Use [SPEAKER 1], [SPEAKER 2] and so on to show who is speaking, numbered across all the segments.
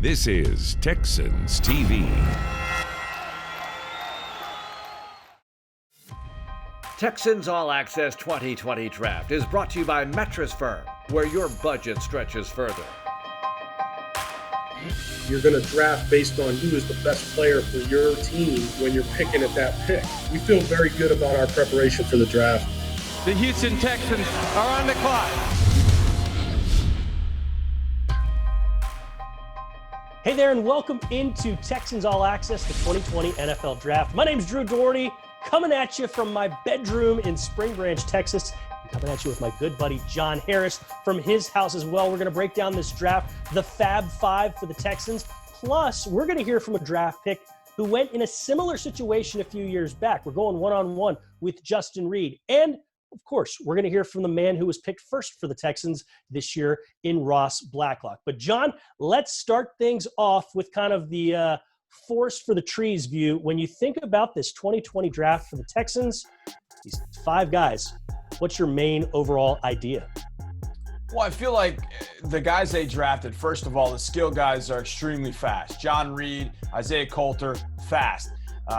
[SPEAKER 1] This is Texans TV.
[SPEAKER 2] Texans All Access 2020 Draft is brought to you by Mattress Firm, where your budget stretches further.
[SPEAKER 3] You're going to draft based on who is the best player for your team when you're picking at that pick. We feel very good about our preparation for the draft.
[SPEAKER 4] The Houston Texans are on the clock.
[SPEAKER 5] Hey there, and welcome into Texans All Access, the 2020 NFL Draft. My name's Drew Doherty, coming at you from my bedroom in Spring Branch, Texas. I'm coming at you with my good buddy John Harris from his house as well. We're going to break down this draft, the Fab Five for the Texans. Plus, we're going to hear from a draft pick who went in a similar situation a few years back. We're going one-on-one with Justin Reed. And of course, we're going to hear from the man who was picked first for the Texans this year in Ross Blacklock. But John, let's start things off with kind of the forest for the trees view. When you think about this 2020 draft for the Texans, these five guys, what's your main overall idea?
[SPEAKER 4] Well, I feel like the guys they drafted, first of all, the skill guys are extremely fast. John Reed, Isaiah Coulter, fast.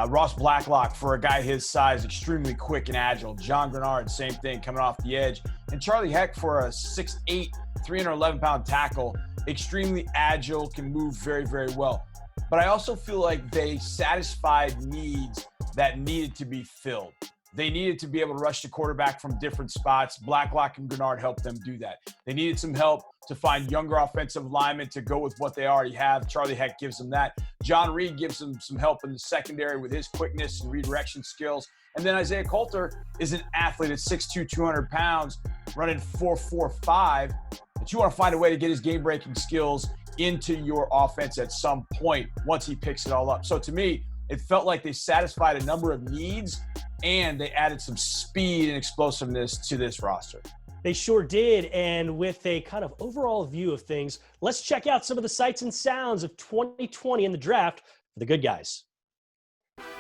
[SPEAKER 4] Ross Blacklock, for a guy his size, extremely quick and agile. John Greenard, same thing, coming off the edge. And Charlie Heck, for a 6'8", 311-pound tackle, extremely agile, can move very, very well. But I also feel like they satisfied needs that needed to be filled. They needed to be able to rush the quarterback from different spots. Blacklock and Greenard helped them do that. They needed some help to find younger offensive linemen to go with what they already have. Charlie Heck gives them that. John Reed gives them some help in the secondary with his quickness and redirection skills. And then Isaiah Coulter is an athlete at 6'2", 200 pounds, running 4.45. But you want to find a way to get his game-breaking skills into your offense at some point once he picks it all up. So to me, it felt like they satisfied a number of needs and they added some speed and explosiveness to this roster.
[SPEAKER 5] They sure did, and with a kind of overall view of things, let's check out some of the sights and sounds of 2020 in the draft for the good guys.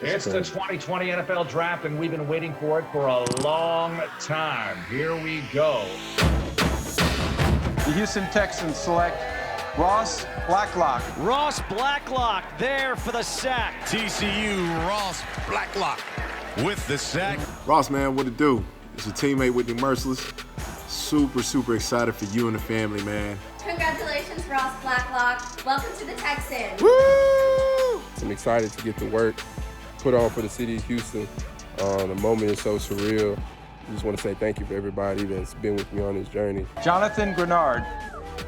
[SPEAKER 2] It's the 2020 NFL Draft, and we've been waiting for it for a long time. Here we go.
[SPEAKER 4] The Houston Texans select Ross Blacklock.
[SPEAKER 6] Ross Blacklock there for the sack.
[SPEAKER 7] TCU Ross Blacklock with the sack.
[SPEAKER 8] Ross, man, what it do? It's your teammate Whitney Merciless. Super excited for you and the family, man.
[SPEAKER 9] Congratulations, Ross Blacklock. Welcome to the Texans.
[SPEAKER 8] Woo!
[SPEAKER 10] I'm excited to get the work put on for the city of Houston. The moment is so surreal. I just want to say thank you for everybody that's been with me on this journey.
[SPEAKER 4] Jonathan Greenard,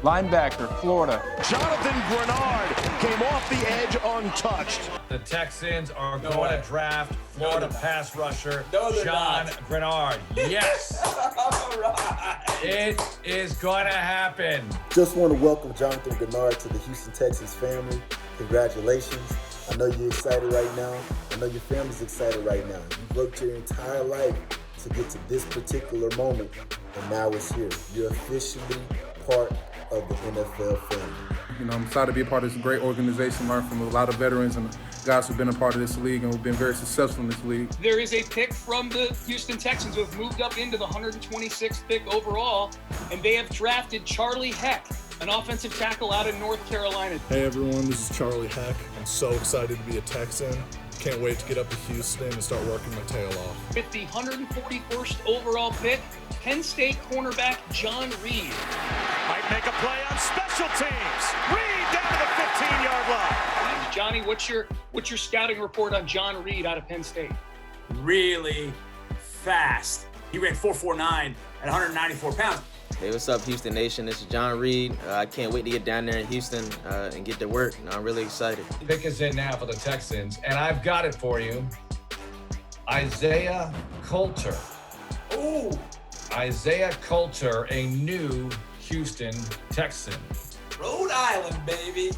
[SPEAKER 4] linebacker, Florida.
[SPEAKER 7] Jonathan Greenard came off the edge untouched.
[SPEAKER 2] The Texans are going to draft Florida pass rusher John Greenard. Yes! All right. It is going to happen.
[SPEAKER 11] Just want to welcome Jonathan Greenard to the Houston Texans family. Congratulations. I know you're excited right now. I know your family's excited right now. You've worked your entire life to get to this particular moment, and now it's here. You're officially part of the NFL family.
[SPEAKER 10] You know, I'm excited to be a part of this great organization, learn from a lot of veterans and guys who've been a part of this league and who've been very successful in this league.
[SPEAKER 12] There is a pick from the Houston Texans who have moved up into the 126th pick overall, and they have drafted Charlie Heck, an offensive tackle out of North Carolina.
[SPEAKER 13] Hey everyone, this is Charlie Heck. I'm so excited to be a Texan. Can't wait to get up to Houston and start working my tail off.
[SPEAKER 12] With the 141st overall pick, Penn State cornerback John Reed.
[SPEAKER 7] Might make a play on special teams. Reed down to the 15-yard line.
[SPEAKER 12] Johnny, what's your scouting report on John Reed out of Penn State?
[SPEAKER 14] Really fast. He ran 4.49 at 194 pounds.
[SPEAKER 15] Hey, what's up, Houston Nation? This is John Reed. I can't wait to get down there in Houston and get to work. I'm really excited.
[SPEAKER 2] Pick is in now for the Texans, and I've got it for you. Isaiah Coulter.
[SPEAKER 14] Ooh.
[SPEAKER 2] Isaiah Coulter, a new Houston Texan.
[SPEAKER 14] Rhode Island, baby.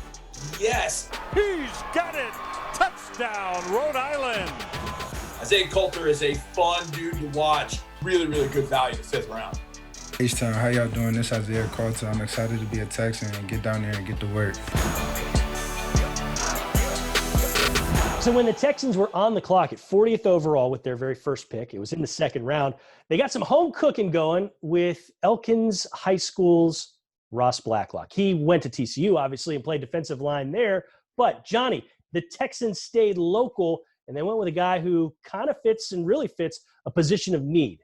[SPEAKER 14] Yes.
[SPEAKER 7] He's got it. Touchdown, Rhode Island.
[SPEAKER 14] Isaiah Coulter is a fun dude to watch. Really good value in the 5th round.
[SPEAKER 10] H-Town, how y'all doing? This is Isaiah Coulter. I'm excited to be a Texan and get down there and get to work.
[SPEAKER 5] So when the Texans were on the clock at 40th overall with their very first pick, it was in the second round, they got some home cooking going with Elkins High School's Ross Blacklock. He went to TCU, obviously, and played defensive line there. But, Johnny, the Texans stayed local, and they went with a guy who kind of fits and really fits a position of need.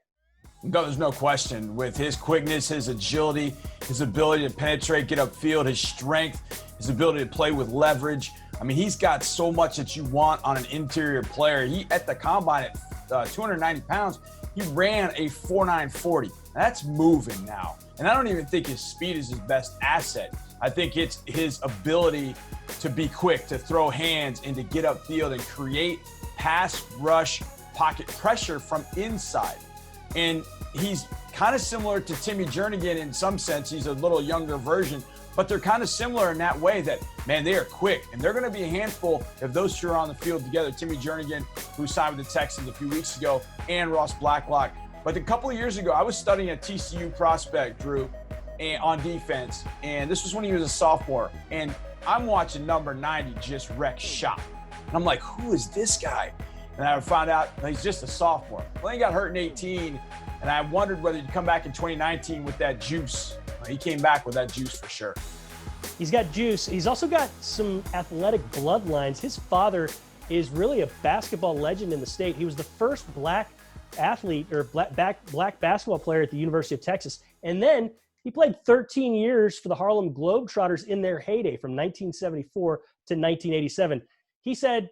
[SPEAKER 4] No, there's no question. With his quickness, his agility, his ability to penetrate, get upfield, his strength, his ability to play with leverage. I mean, he's got so much that you want on an interior player. He, at the combine at 290 pounds, he ran a 4.9 40. That's moving now. And I don't even think his speed is his best asset. I think it's his ability to be quick, to throw hands, and to get upfield and create pass rush pocket pressure from inside. And he's kind of similar to Timmy Jernigan in some sense. He's a little younger version, but they're kind of similar in that way that, man, they are quick. And they're going to be a handful if those two are on the field together. Timmy Jernigan, who signed with the Texans a few weeks ago, and Ross Blacklock. But a couple of years ago, I was studying a TCU prospect, Drew, on defense. And this was when he was a sophomore. And I'm watching number 90 just wreck shop. And I'm like, who is this guy? And I found out he's just a sophomore. Well, he got hurt in 18, and I wondered whether he'd come back in 2019 with that juice. He came back with that juice for sure.
[SPEAKER 5] He's got juice. He's also got some athletic bloodlines. His father is really a basketball legend in the state. He was the first black athlete or black basketball player at the University of Texas. And then he played 13 years for the Harlem Globetrotters in their heyday from 1974 to 1987. He said,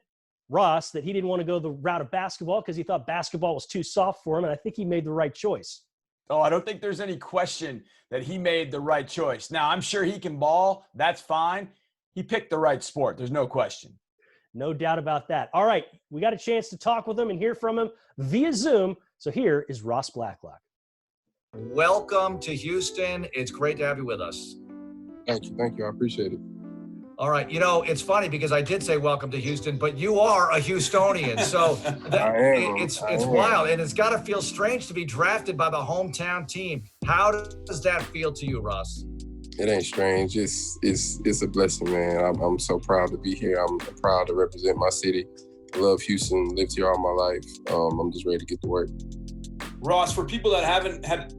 [SPEAKER 5] Ross, that he didn't want to go the route of basketball because he thought basketball was too soft for him, and I think he made the right choice.
[SPEAKER 4] Oh, I don't think there's any question that he made the right choice. Now, I'm sure he can ball. That's fine. He picked the right sport. There's no question.
[SPEAKER 5] No doubt about that. All right, we got a chance to talk with him and hear from him via Zoom. So here is Ross Blacklock.
[SPEAKER 16] Welcome to Houston. It's great to have you with us.
[SPEAKER 10] Thank you. I appreciate it.
[SPEAKER 16] All right. You know, it's funny because I did say welcome to Houston, but you are a Houstonian. So it's wild. And it's got to feel strange to be drafted by the hometown team. How does that feel to you, Ross?
[SPEAKER 10] It ain't strange. It's a blessing, man. I'm so proud to be here. I'm proud to represent my city. I love Houston, lived here all my life. I'm just ready to get to work.
[SPEAKER 14] Ross, for people that haven't had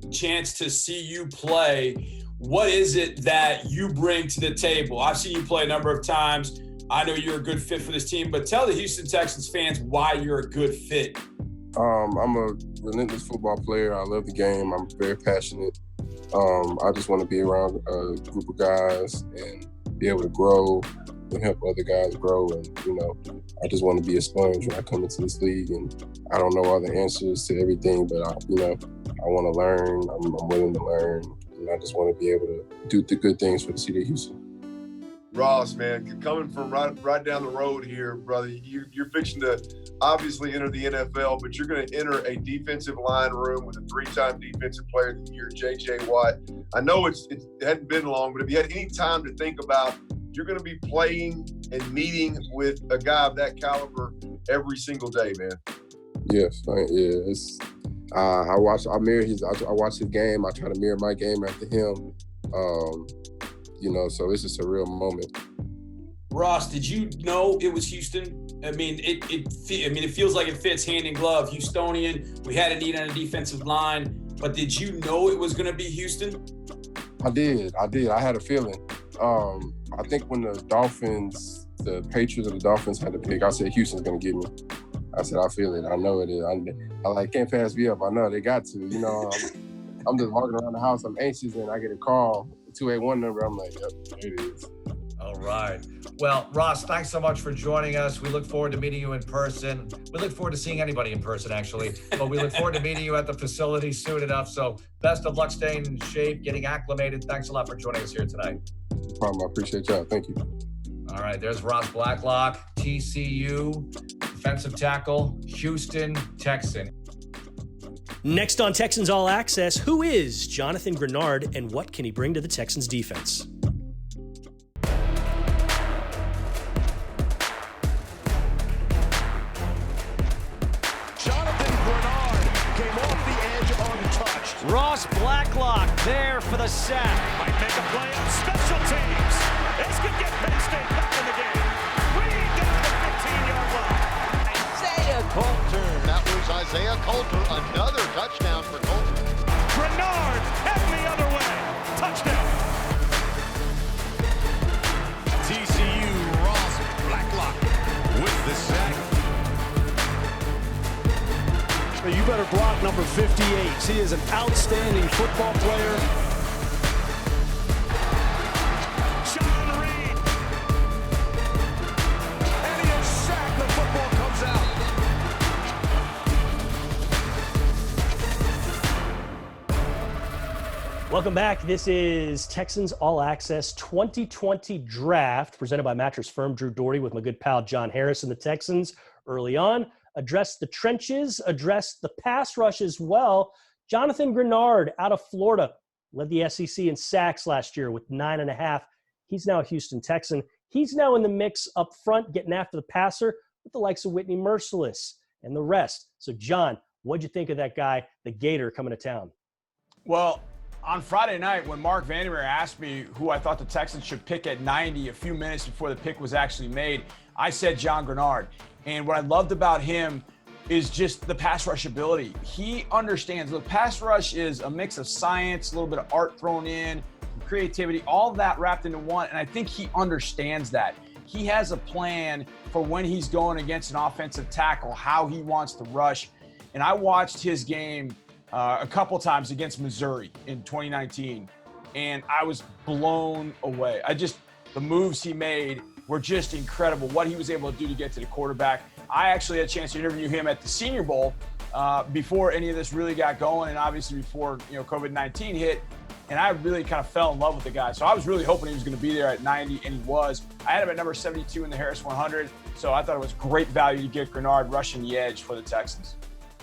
[SPEAKER 14] a chance to see you play, what is it that you bring to the table? I've seen you play a number of times. I know you're a good fit for this team, but tell the Houston Texans fans why you're a good fit.
[SPEAKER 10] I'm a relentless football player. I love the game. I'm very passionate. I just want to be around a group of guys and be able to grow and help other guys grow. And, you know, I just want to be a sponge when I come into this league. And I don't know all the answers to everything, but, I want to learn. I'm willing to learn. And I just want to be able to do the good things for the city of Houston.
[SPEAKER 17] Ross, man, coming from right down the road here, brother, you're fixing to obviously enter the NFL, but you're going to enter a defensive line room with a 3-time defensive player of the year, J.J. Watt. I know it hadn't been long, but if you had any time to think about, you're going to be playing and meeting with a guy of that caliber every single day, man.
[SPEAKER 10] Yes, I watch his game. I try to mirror my game after him. So it's just a real moment.
[SPEAKER 14] Ross, did you know it was Houston? I mean, it feels like it fits hand in glove. Houstonian, we had a need on a defensive line, but did you know it was going to be Houston?
[SPEAKER 10] I did. I had a feeling. I think when the Patriots or the Dolphins had to pick, I said Houston's going to get me. I said, I feel it. I know it is. I can't pass me up. I know they got to. I'm just walking around the house. I'm anxious, and I get a call, a 281 number. I'm like, yep, there it is.
[SPEAKER 16] All right. Well, Ross, thanks so much for joining us. We look forward to meeting you in person. We look forward to seeing anybody in person, actually. But we look forward to meeting you at the facility soon enough. So best of luck staying in shape, getting acclimated. Thanks a lot for joining us here tonight.
[SPEAKER 10] No problem. I appreciate y'all. Thank you.
[SPEAKER 16] All right. There's Ross Blacklock, TCU, defensive tackle, Houston Texan.
[SPEAKER 5] Next on Texans All Access, who is Jonathan Greenard and what can he bring to the Texans defense?
[SPEAKER 6] Ross Blacklock there for the sack.
[SPEAKER 7] Might make a play on special teams. This could get Penn State back in the game. Reed down to the 15-yard line.
[SPEAKER 18] Isaiah Coulter. That was Isaiah Coulter. Another touchdown for Coulter.
[SPEAKER 7] Greenard heading the other way. Touchdown.
[SPEAKER 6] better block number 58. He is an outstanding football player.
[SPEAKER 7] John Reed. And he is sacked. The football comes out.
[SPEAKER 5] Welcome back. This is Texans All Access 2020 Draft presented by Mattress Firm. Drew Doherty with my good pal John Harris and the Texans early on. Addressed the trenches, addressed the pass rush as well. Jonathan Greenard out of Florida led the SEC in sacks last year with 9.5. He's now a Houston Texan. He's now in the mix up front, getting after the passer with the likes of Whitney Merciless and the rest. So, John, what'd you think of that guy, the Gator, coming to town?
[SPEAKER 4] Well, on Friday night, when Mark Vandermeer asked me who I thought the Texans should pick at 90 a few minutes before the pick was actually made, I said John Greenard. And what I loved about him is just the pass rush ability. He understands. Look, pass rush is a mix of science, a little bit of art thrown in, creativity, all of that wrapped into one. And I think he understands that. He has a plan for when he's going against an offensive tackle, how he wants to rush. And I watched his game a couple times against Missouri in 2019, and I was blown away. The moves he made were just incredible, what he was able to do to get to the quarterback. I actually had a chance to interview him at the Senior Bowl before any of this really got going, and obviously before COVID-19 hit, and I really kind of fell in love with the guy. So I was really hoping he was going to be there at 90, and he was. I had him at number 72 in the Harris 100, so I thought it was great value to get Greenard rushing the edge for the Texans.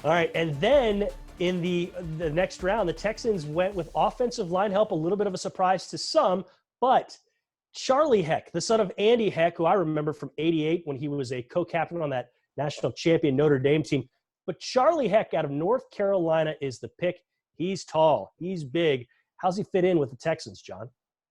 [SPEAKER 5] All right, and then in the next round, the Texans went with offensive line help, a little bit of a surprise to some, but Charlie Heck, the son of Andy Heck, who I remember from '88 when he was a co-captain on that national champion Notre Dame team. But Charlie Heck out of North Carolina is the pick. He's tall. He's big. How's he fit in with the Texans, John?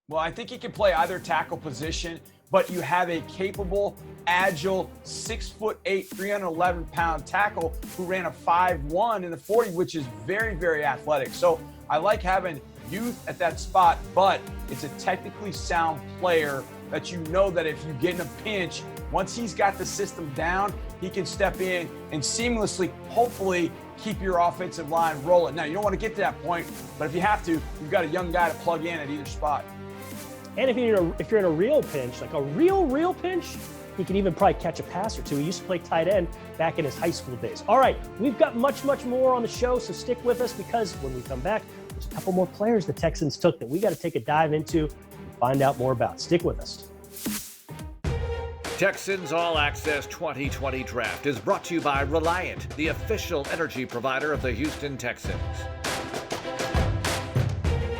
[SPEAKER 4] Well, I think he can play either tackle position, but you have a capable, agile, 6'8", 311-pound tackle who ran a 5'1" in the 40, which is very, very athletic. So I like having youth at that spot, but it's a technically sound player that you know that if you get in a pinch, once he's got the system down, he can step in and seamlessly, hopefully, keep your offensive line rolling. Now, you don't want to get to that point, but if you have to, you've got a young guy to plug in at either spot.
[SPEAKER 5] And if you're in a real pinch, like a real pinch, he can even probably catch a pass or two. He used to play tight end back in his high school days. All right, we've got much more on the show, so stick with us because when we come back, there's a couple more players the Texans took that we got to take a dive into and find out more about. Stick with us.
[SPEAKER 19] Texans All Access 2020 Draft is brought to you by Reliant, the official energy provider of the Houston Texans.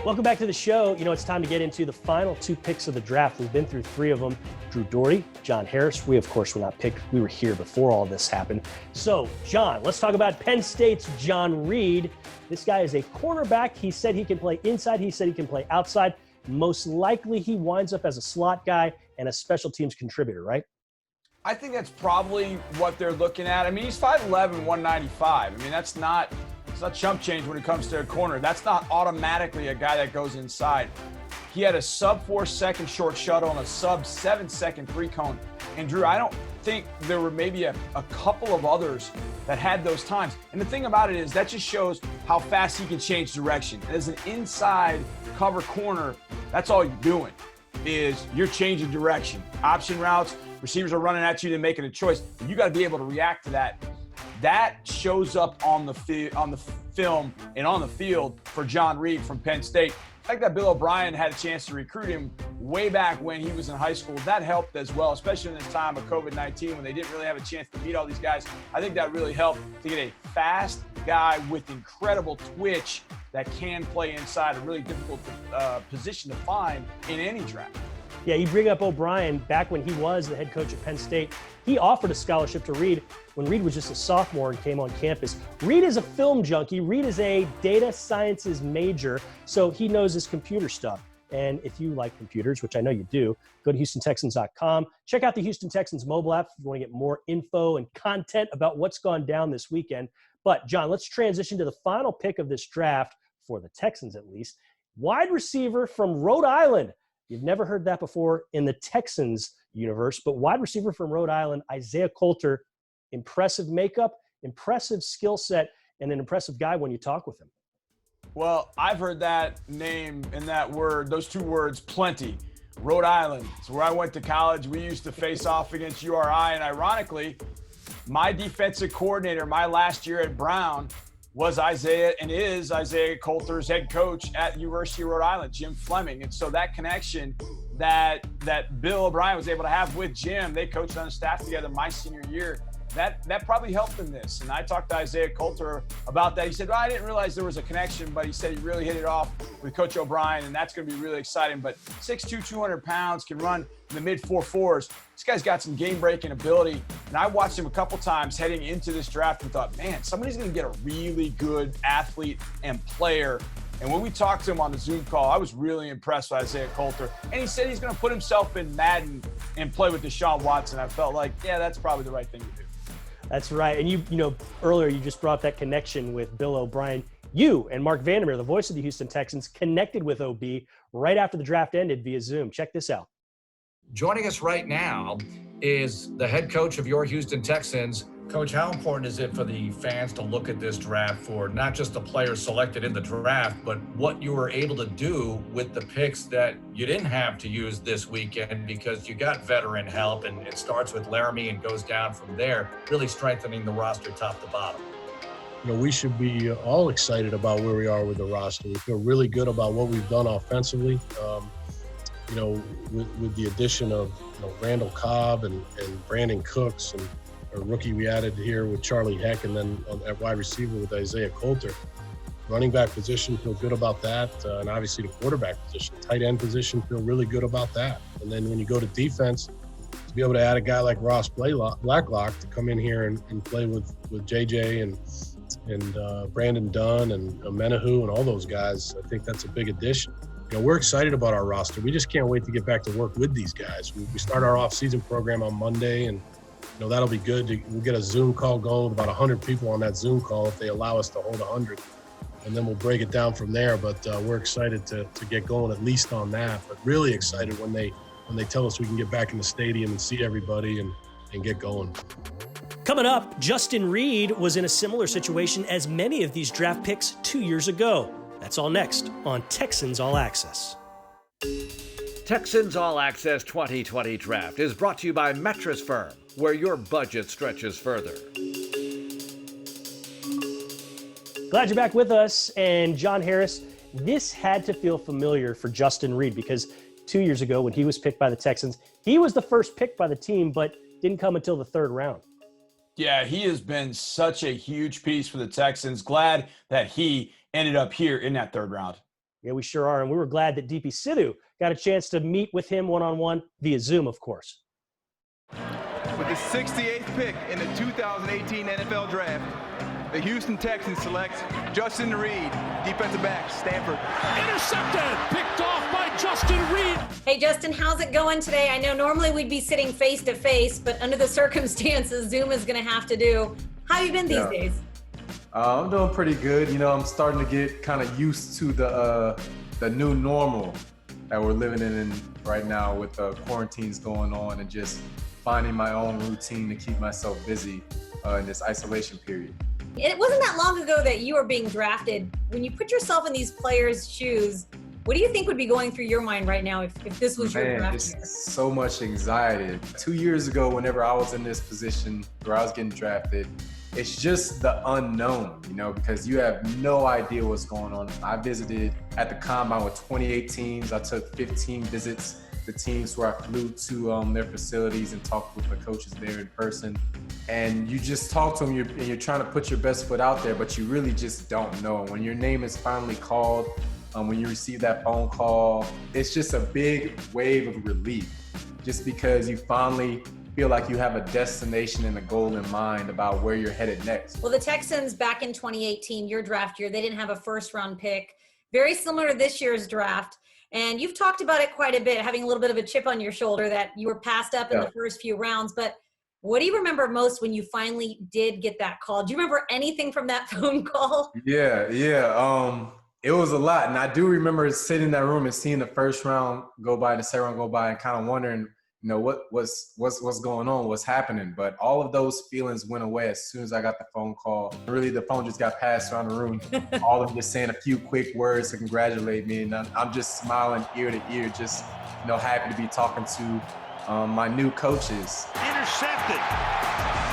[SPEAKER 5] Welcome back to the show. It's time to get into the final two picks of the draft. We've been through three of them. Drew Doherty, John Harris. We, of course, were not picked. We were here before all this happened. So, John, let's talk about Penn State's John Reed. This guy is a cornerback. He said he can play inside. He said he can play outside. Most likely he winds up as a slot guy and a special teams contributor, right?
[SPEAKER 4] I think that's probably what they're looking at. I mean, he's 5'11", 195. I mean, it's not chump change when it comes to a corner. That's not automatically a guy that goes inside. He had a sub-4 second short shuttle and a sub-7 second three cone. And Drew, I don't think there were maybe a couple of others that had those times. And the thing about it is that just shows how fast he can change direction. As an inside cover corner, that's all you're doing is you're changing direction. Option routes, receivers are running at you and making a choice. You got to be able to react to that. That shows up on the film and on the field for John Reed from Penn State. I think that Bill O'Brien had a chance to recruit him way back when he was in high school. That helped as well, especially in this time of COVID-19 when they didn't really have a chance to meet all these guys. I think that really helped to get a fast guy with incredible twitch that can play inside a really difficult position to find in any draft.
[SPEAKER 5] Yeah, you bring up O'Brien back when he was the head coach at Penn State. He offered a scholarship to Reed when Reed was just a sophomore and came on campus. Reed is a film junkie. Reed is a data sciences major, so he knows his computer stuff. And if you like computers, which I know you do, go to HoustonTexans.com. Check out the Houston Texans mobile app if you want to get more info and content about what's gone down this weekend. But, John, let's transition to the final pick of this draft, for the Texans at least. Wide receiver from Rhode Island. You've never heard that before in the Texans universe, but wide receiver from Rhode Island, Isaiah Coulter, impressive makeup, impressive skill set, and an impressive guy when you talk with him.
[SPEAKER 4] Well, I've heard that name and that word, those two words, plenty. Rhode Island. It's where I went to college. We used to face off against URI, and ironically, my defensive coordinator my last year at Brown was Isaiah and is Isaiah Coulter's head coach at University of Rhode Island, Jim Fleming. And so that connection that Bill O'Brien was able to have with Jim, they coached on the staff together my senior year. That probably helped in this. And I talked to Isaiah Coulter about that. He said, well, I didn't realize there was a connection, but he said he really hit it off with Coach O'Brien, and that's going to be really exciting. But 6'2", 200 pounds, can run in the mid-4.4s. This guy's got some game-breaking ability. And I watched him a couple times heading into this draft and thought, man, somebody's going to get a really good athlete and player. And when we talked to him on the Zoom call, I was really impressed with Isaiah Coulter. And he said he's going to put himself in Madden and play with Deshaun Watson. I felt like, yeah, that's probably the right thing to do.
[SPEAKER 5] That's right. And you know, earlier you just brought up that connection with Bill O'Brien. You and Mark Vandermeer, the voice of the Houston Texans, connected with OB right after the draft ended via Zoom. Check this out.
[SPEAKER 16] Joining us right now is the head coach of your Houston Texans. Coach, how important is it for the fans to look at this draft for not just the players selected in the draft, but what you were able to do with the picks that you didn't have to use this weekend because you got veteran help, and it starts with Laramie and goes down from there, really strengthening the roster top to bottom?
[SPEAKER 3] You know, we should be all excited about where we are with the roster. We feel really good about what we've done offensively. You know, with the addition of Randall Cobb and Brandon Cooks and a rookie we added here with Charlie Heck, and then at wide receiver with Isaiah Coulter. Running back position, feel good about that. And obviously the quarterback position, tight end position, feel really good about that. And then when you go to defense, to be able to add a guy like Ross Blacklock to come in here and play with JJ and Brandon Dunn and Menahu and all those guys, I think that's a big addition. You know, we're excited about our roster. We just can't wait to get back to work with these guys. We start our off-season program on Monday, and that'll be good. We'll get a Zoom call going with about 100 people on that Zoom call if they allow us to hold 100. And then we'll break it down from there. But we're excited to get going at least on that. But really excited when they tell us we can get back in the stadium and see everybody and get going.
[SPEAKER 5] Coming up, Justin Reed was in a similar situation as many of these draft picks 2 years ago. That's all next on Texans All Access.
[SPEAKER 19] Texans All Access 2020 Draft is brought to you by Mattress Firm, where your budget stretches further.
[SPEAKER 5] Glad you're back with us. And John Harris, this had to feel familiar for Justin Reed because 2 years ago when he was picked by the Texans, he was the first pick by the team, but didn't come until the third round.
[SPEAKER 4] Yeah, he has been such a huge piece for the Texans. Glad that he ended up here in that third round.
[SPEAKER 5] Yeah, we sure are. And we were glad that DP Sidhu got a chance to meet with him one-on-one via Zoom, of course.
[SPEAKER 20] With the 68th pick in the 2018 NFL Draft, the Houston Texans select Justin Reed, defensive back, Stanford.
[SPEAKER 7] Intercepted, picked off by Justin Reed.
[SPEAKER 9] Hey, Justin, how's it going today? I know normally we'd be sitting face-to-face, but under the circumstances, Zoom is going to have to do. How have you been these days?
[SPEAKER 21] I'm doing pretty good. You know, I'm starting to get kind of used to the new normal that we're living in right now with the quarantines going on and just finding my own routine to keep myself busy in this isolation period.
[SPEAKER 9] It wasn't that long ago that you were being drafted. When you put yourself in these players' shoes, what do you think would be going through your mind right now if this was your draft year?
[SPEAKER 21] It's so much anxiety. 2 years ago, whenever I was in this position where I was getting drafted, it's just the unknown, because you have no idea what's going on. I visited at the Combine with 28 teams. I took 15 visits to teams where I flew to their facilities and talked with the coaches there in person. And you just talk to them and you're trying to put your best foot out there, but you really just don't know. When your name is finally called, when you receive that phone call, it's just a big wave of relief just because you finally feel like you have a destination and a goal in mind about where you're headed next.
[SPEAKER 9] Well, the Texans back in 2018, your draft year, they didn't have a first-round pick. Very similar to this year's draft. And you've talked about it quite a bit, having a little bit of a chip on your shoulder that you were passed up in the first few rounds. But what do you remember most when you finally did get that call? Do you remember anything from that phone call?
[SPEAKER 21] Yeah. It was a lot. And I do remember sitting in that room and seeing the first round go by, the second round go by, and kind of wondering, you know, what's going on, what's happening. But all of those feelings went away as soon as I got the phone call. Really, the phone just got passed around the room. All of them just saying a few quick words to congratulate me. And I'm just smiling ear to ear, just, you know, happy to be talking to my new coaches.
[SPEAKER 7] Intercepted.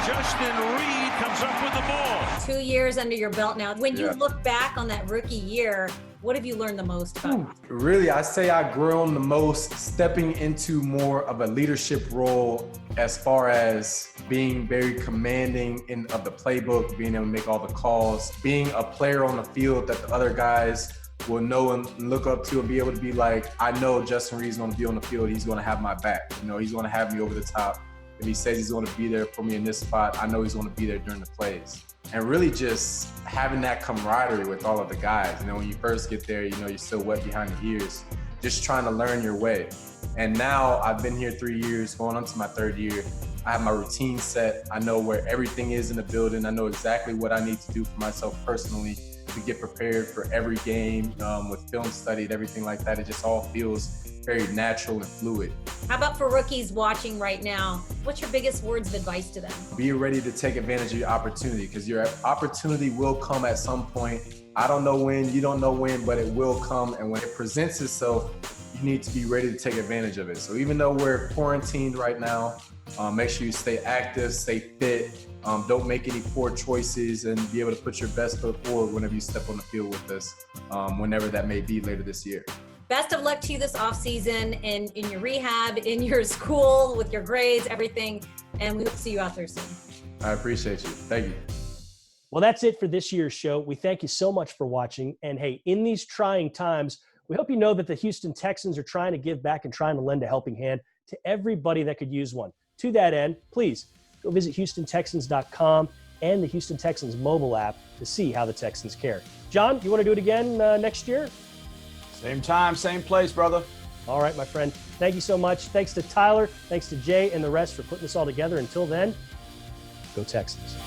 [SPEAKER 7] Justin Reed comes up with the ball.
[SPEAKER 9] 2 years under your belt now. When you look back on that rookie year, what have you learned the most about?
[SPEAKER 21] Really, I say I grown the most stepping into more of a leadership role as far as being very commanding of the playbook, being able to make all the calls, being a player on the field that the other guys will know and look up to and be able to be like, I know Justin Reed's going to be on the field. He's going to have my back. You know, he's going to have me over the top. If he says he's going to be there for me in this spot, I know he's going to be there during the plays. And really just having that camaraderie with all of the guys. You know, when you first get there, you know, you're still wet behind the ears, just trying to learn your way. And now I've been here 3 years, going on to my third year. I have my routine set. I know where everything is in the building. I know exactly what I need to do for myself personally to get prepared for every game, with film studied, everything like that. It just all feels very natural and fluid.
[SPEAKER 9] How about for rookies watching right now? What's your biggest words of advice to them?
[SPEAKER 21] Be ready to take advantage of your opportunity, because your opportunity will come at some point. I don't know when, you don't know when, but it will come. And when it presents itself, you need to be ready to take advantage of it. So even though we're quarantined right now, make sure you stay active, stay fit, don't make any poor choices, and be able to put your best foot forward whenever you step on the field with us, whenever that may be later this year.
[SPEAKER 9] Best of luck to you this offseason and in your rehab, in your school, with your grades, everything. And we hope to see you out there soon.
[SPEAKER 21] I appreciate you. Thank you.
[SPEAKER 5] Well, that's it for this year's show. We thank you so much for watching. And hey, in these trying times, we hope you know that the Houston Texans are trying to give back and trying to lend a helping hand to everybody that could use one. To that end, please go visit HoustonTexans.com and the Houston Texans mobile app to see how the Texans care. John, you want to do it again next year?
[SPEAKER 4] Same time, same place, brother.
[SPEAKER 5] All right, my friend. Thank you so much. Thanks to Tyler. Thanks to Jay and the rest for putting this all together. Until then, go Texans.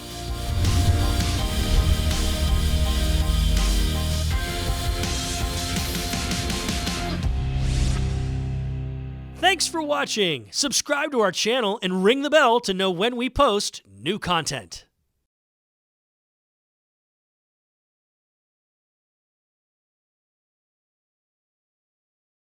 [SPEAKER 5] Thanks for watching. Subscribe to our channel and ring the bell to know when we post new content.